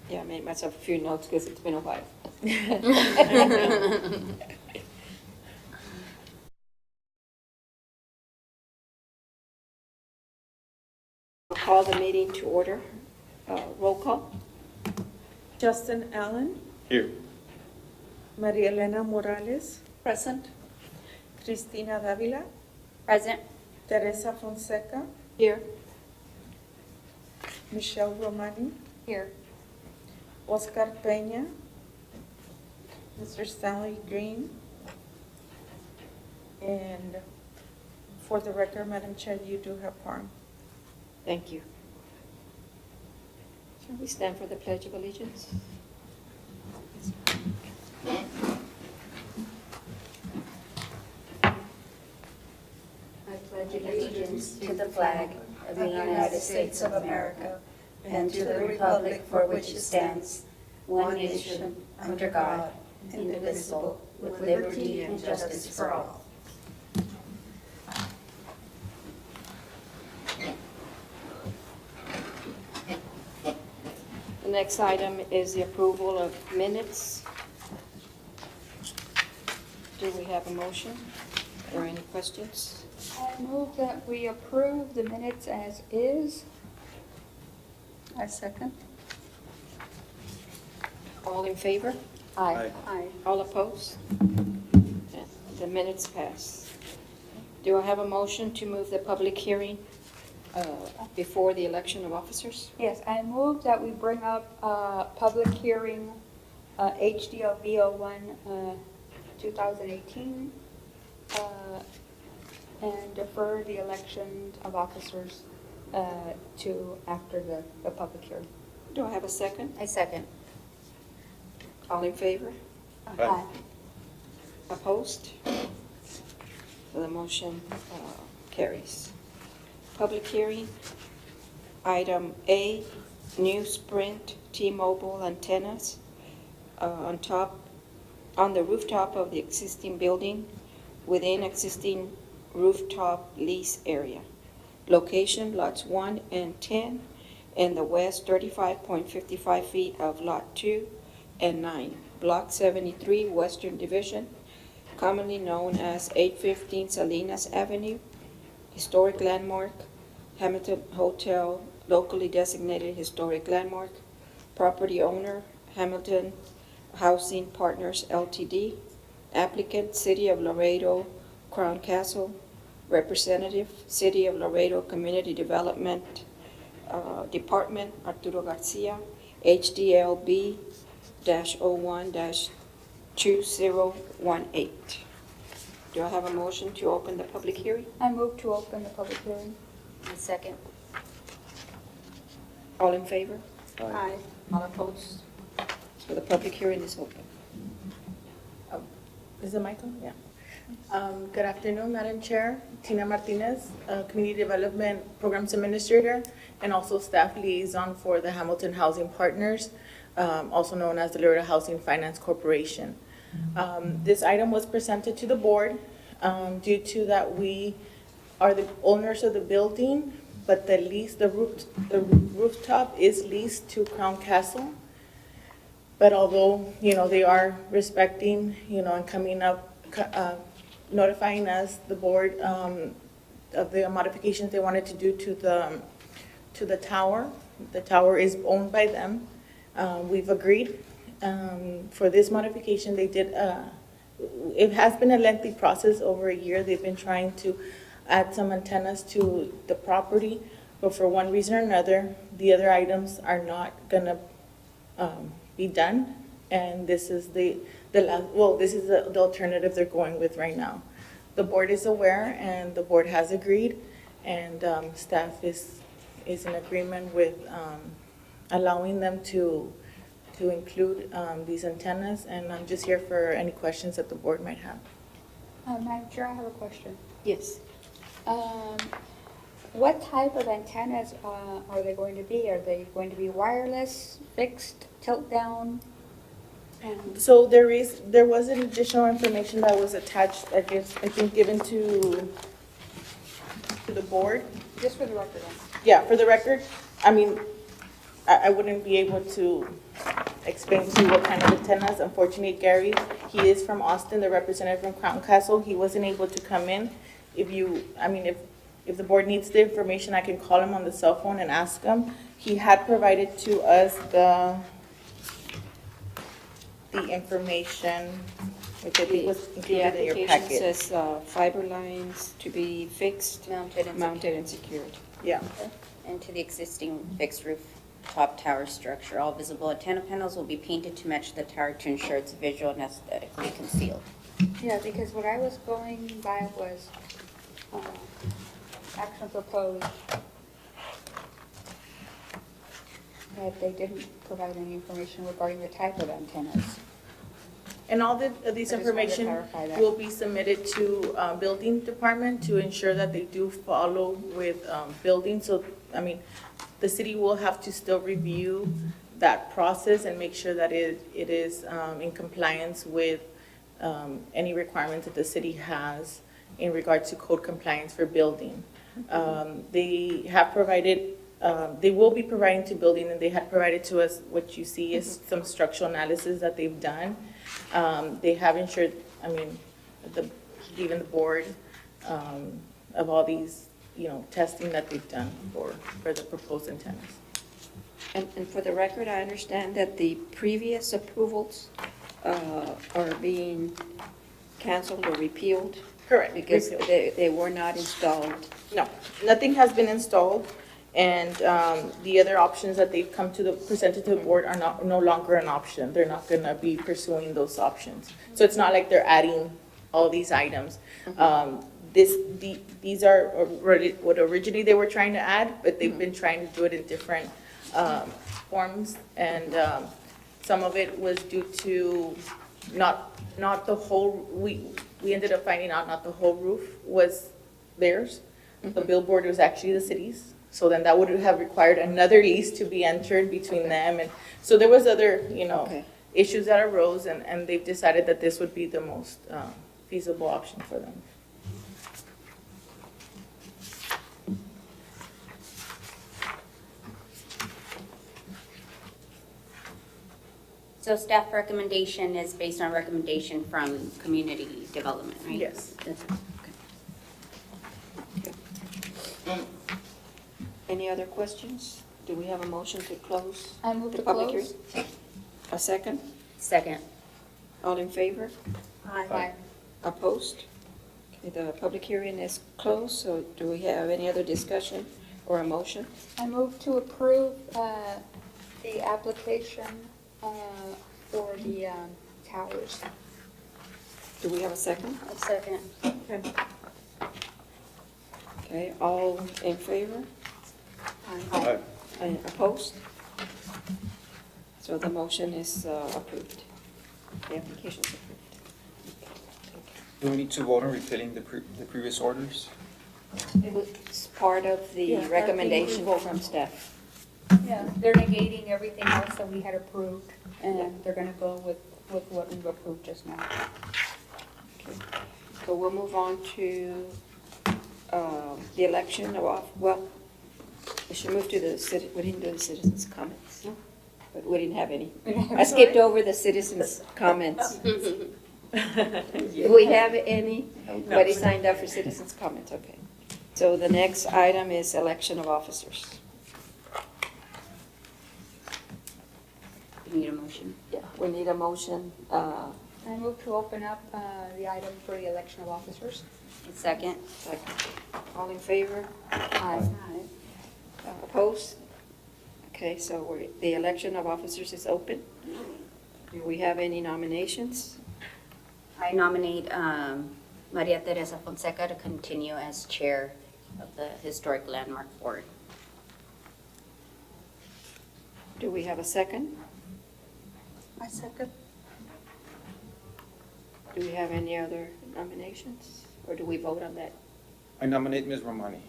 Yeah, I made myself a few notes because it's been a while. Call the meeting to order. Roll call. Justin Allen, Here. Maria Elena Morales, Present. Cristina Davila, Present. Teresa Fonseca, Here. Michelle Romani, Here. Oscar Peña, Mr. Stanley Green, and for the record, Madam Chair, you do have quorum. Thank you. Shall we stand for the Pledge of Allegiance? I pledge allegiance to the flag of the United States of America and to the republic for which it stands, one nation, under God, indivisible, with liberty and justice for all. The next item is the approval of minutes. Do we have a motion or any questions? I move that we approve the minutes as is. I second. All in favor? Aye. Aye. All opposed? Okay, the minutes pass. Do I have a motion to move the public hearing before the election of officers? Yes, I move that we bring up public hearing HDLB 01 2018 and defer the election of officers to after the public hearing. Do I have a second? I second. All in favor? Aye. Opposed? So the motion carries. Public hearing, item A, new Sprint T-Mobile antennas on the rooftop of the existing building within existing rooftop lease area. Location, lots 1 and 10, in the west 35.55 feet of lot 2 and 9, block 73, Western Division, commonly known as 815 Salinas Avenue, historic landmark, Hamilton Hotel, locally designated historic landmark, property owner, Hamilton Housing Partners LTD, applicant, City of Laredo, Crown Castle, representative, City of Laredo Community Development Department, Arturo Garcia, HDLB-01-2018. Do I have a motion to open the public hearing? I move to open the public hearing. I second. All in favor? Aye. All opposed? So the public hearing is open. Is it Michael? Yeah. Good afternoon, Madam Chair. Tina Martinez, Community Development Programs Administrator, and also Staff Liaison for the Hamilton Housing Partners, also known as the Laredo Housing Finance Corporation. This item was presented to the board due to that we are the owners of the building, but the rooftop is leased to Crown Castle. But although, they are respecting, and coming up, notifying us, the board, of the modifications they wanted to do to the tower. The tower is owned by them. We've agreed. For this modification, they did, it has been a lengthy process, over a year. They've been trying to add some antennas to the property, but for one reason or another, the other items are not gonna be done, and this is the alternative they're going with right now. The board is aware, and the board has agreed, and staff is in agreement with allowing them to include these antennas, and I'm just here for any questions that the board might have. Madam Chair, I have a question. Yes. What type of antennas are they going to be? Are they going to be wireless, fixed, tilt down? So there was an additional information that was attached, I think given to the board. Just for the record. Yeah, for the record, I mean, I wouldn't be able to explain to you what kind of antennas. Unfortunately, Gary, he is from Austin, the representative from Crown Castle. He wasn't able to come in. If the board needs the information, I can call him on the cell phone and ask him. He had provided to us the information, which I think was The included in your application packet. says fiber lines to be fixed, mounted and secured. Yeah. And to the existing fixed roof top tower structure, all visible antenna panels will be painted to match the tower to ensure it's visual and aesthetically concealed. Yeah, because what I was going by was action proposed. That they didn't provide any information regarding the type of antennas. And all this I just wanted to information clarify that. will be submitted to building department to ensure that they do follow with building. So, the city will have to still review that process and make sure that it is in compliance with any requirements that the city has in regard to code compliance for building. They have provided, they will be providing to building, and they had provided to us, what you see is some structural analysis that they've done. They have ensured, even the board, of all these, testing that they've done for the proposed antennas. And for the record, I understand that the previous approvals are being canceled or repealed Correct. because Repealed. they were not installed. No, nothing has been installed, and the other options that they've presented to the board are no longer an option. They're not gonna be pursuing those options. So it's not like they're adding all these items. These are what originally they were trying to add, but they've been trying to do it in different forms, and some of it was due to not the whole, we ended up finding out not the whole roof was theirs. The billboard was actually the city's, so then that would have required another lease to be entered between them, and so there was other, Okay. issues that arose, and they've decided that this would be the most feasible option for them. So staff recommendation is based on recommendation from community development, right? Yes. Any other questions? Do we have a motion to close? I move the to public close. hearing? A second? Second. All in favor? Aye. Opposed? Okay, the public hearing is closed, so do we have any other discussion or a motion? I move to approve the application for the towers. Do we have a second? A second. Okay, all in favor? Aye. And opposed? So the motion is approved. The application is approved. Do we need to vote on repealing the previous orders? It was part of the Yeah, our recommendation approval. from staff. Yeah, they're negating everything else that we had approved, and they're gonna go with what we've approved just now. Okay. So we'll move on to the election of, we should move to we didn't do the citizens' comments, but we didn't have any. I skipped over the citizens' comments. Do we have any? Nobody signed up for citizens' comments, okay. So the next item is election of officers. You need a motion. Yeah, we need a motion. I move to open up the item for the election of officers. Second. Second. All in favor? Aye. Opposed? Okay, so the election of officers is open. Do we have any nominations? I nominate Maria Teresa Fonseca to continue as chair of the Historic Landmark Board. Do we have a second? I second. Do we have any other nominations? Or do we vote on that? I nominate Ms. Romani.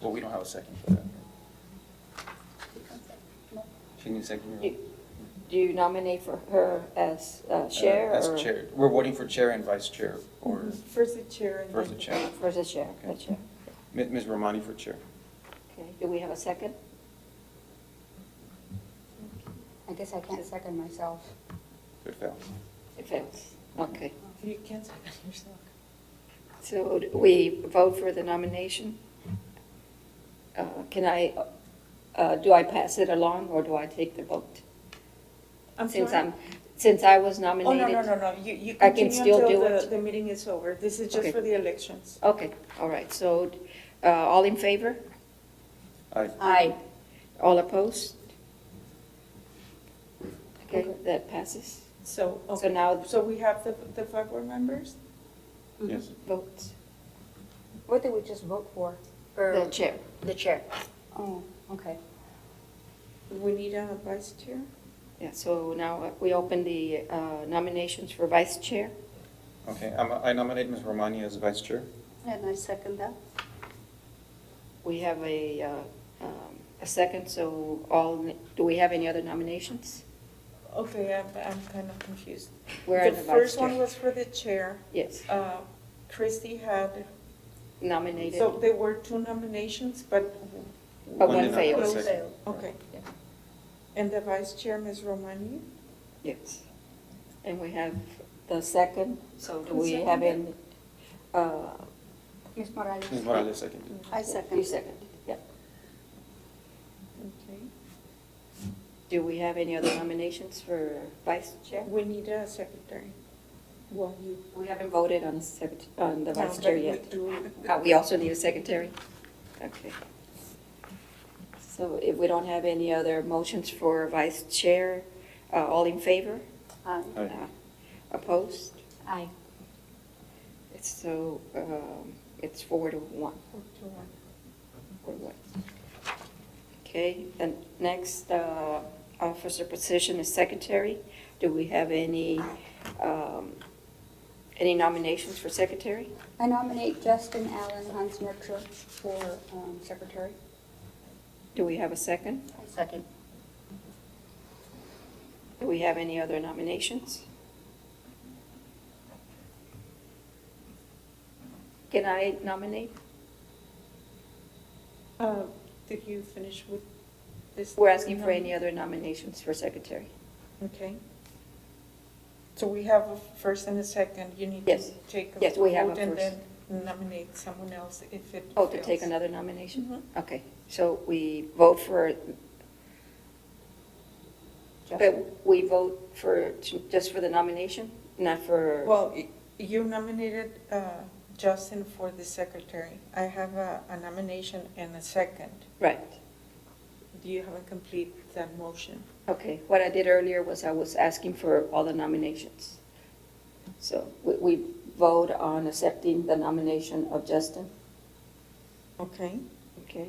Well, we don't have a second for that. She needs a second. Do you nominate for her as chair? As or- chair. We're voting for chair and vice chair, or First the chair and first then. the chair. First the chair, Okay. the chair. Ms. Romani for chair. Okay, do we have a second? guess I can't second myself. It fails. It fails. Okay. You can't second yourself. So we vote for the nomination? Do I pass it along, or do I take the vote? I'm Since sorry? since I was Oh, nominated? no, you I can continue still until do it? the meeting is over. This is just Okay. for the elections. Okay, all right, so, all in favor? Aye. Aye. All opposed? Okay, that passes. So, So okay. now So we have the 5 board members? Yes. votes, What did we just vote for? the chair. The chair. Oh, okay. We need a vice chair? Yeah, so now we open the nominations for vice chair. Okay, I nominate Ms. Romani as vice chair. And I second that. We have a second, so do we have any other nominations? Okay, I'm kind of confused. We're in the The vice first one chair. was for the chair. Yes, Christie had, nominated. so there were 2 nominations, but, But one did not failed. have a second. okay. Yeah. And the vice chair, Ms. Romani? Yes. And we have the second, so do Who we have seconded? any? Ms. Morales? Ms. Morales second. I You second. second, yeah. Okay. Do we have any other nominations for vice chair? We need a secretary. Well, you. We haven't voted on the vice No, chair but we yet. do- We also need a secretary? Okay. So if we don't have any other motions for vice chair, all in favor? Aye. Aye. Opposed? Aye. So, it's 4-1. 4-1. Okay, the next officer position is secretary. Do we have any nominations for secretary? I nominate Justin Allen Hansmerker for secretary. Do we have a second? I second. Do we have any other nominations? Can I nominate? Did you finish with this? We're asking for any other nominations for secretary. Okay. So we have a first and a second. You need to Yes. take a Yes, we have a vote and first. then nominate someone else if it Oh, to take fails. another nomination? Mhm. Okay, so we vote for, but we vote for, just for the nomination, not for? Well, you nominated Justin for the secretary. I have a nomination and a second. Right, You haven't completed that motion. okay. What I did earlier was I was asking for all the nominations. So we vote on accepting the nomination of Justin, Okay. okay?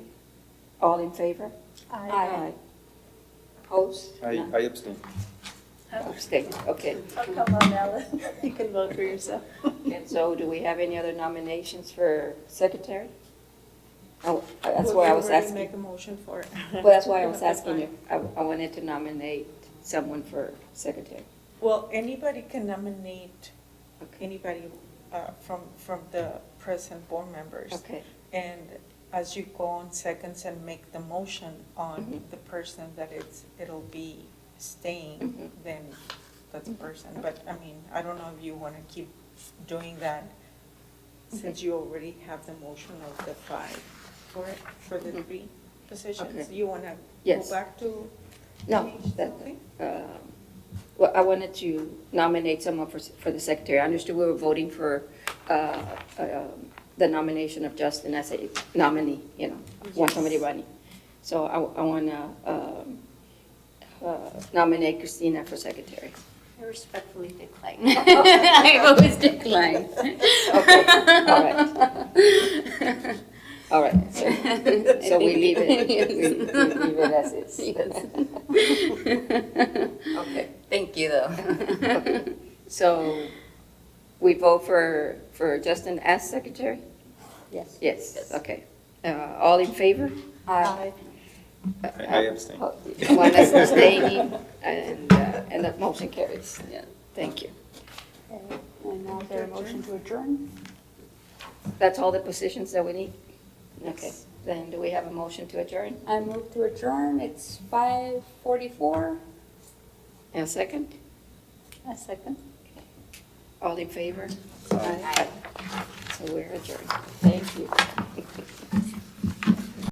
All in favor? Aye. Opposed? I None. abstain. Abstain, okay. Oh, come on, Ellen. You can vote for yourself. And so do we have any other nominations for secretary? Oh, that's Well, why I you was already asking. make a motion for it. Well, that's why I was That's asking you. fine. I wanted to nominate someone for secretary. Well, anybody can nominate Okay. anybody from the present board members. Okay, And as you go on seconds and make the motion on Mhm. the person that it'll be staying, Mhm. then that's the person. But, I mean, I don't know if you want to keep doing that, since you already have the motion of the 5 for the Mhm. 3 positions. Okay. You want to Yes. go back to? no, that, Okay. well, I wanted to nominate someone for the secretary. I understood we were voting for the nomination of Justin as a nominee, want somebody running. So I want to nominate Christina for secretary. I respectfully decline. I always decline. Okay, all right. All right, so we leave it, we leave it as is. Okay. Thank you, though. Okay. So we vote for Justin as secretary? Yes. Yes, Yes. okay. All in favor? Aye. I abstain. One is abstaining, and the motion carries. Yeah. Thank you. Okay, and now is there a motion to adjourn? That's all the positions that we need? Okay, Yes. then do we have a motion to adjourn? I move to adjourn. It's 5:44. And a second? A second. All in favor? Aye. So we're adjourned. Thank you.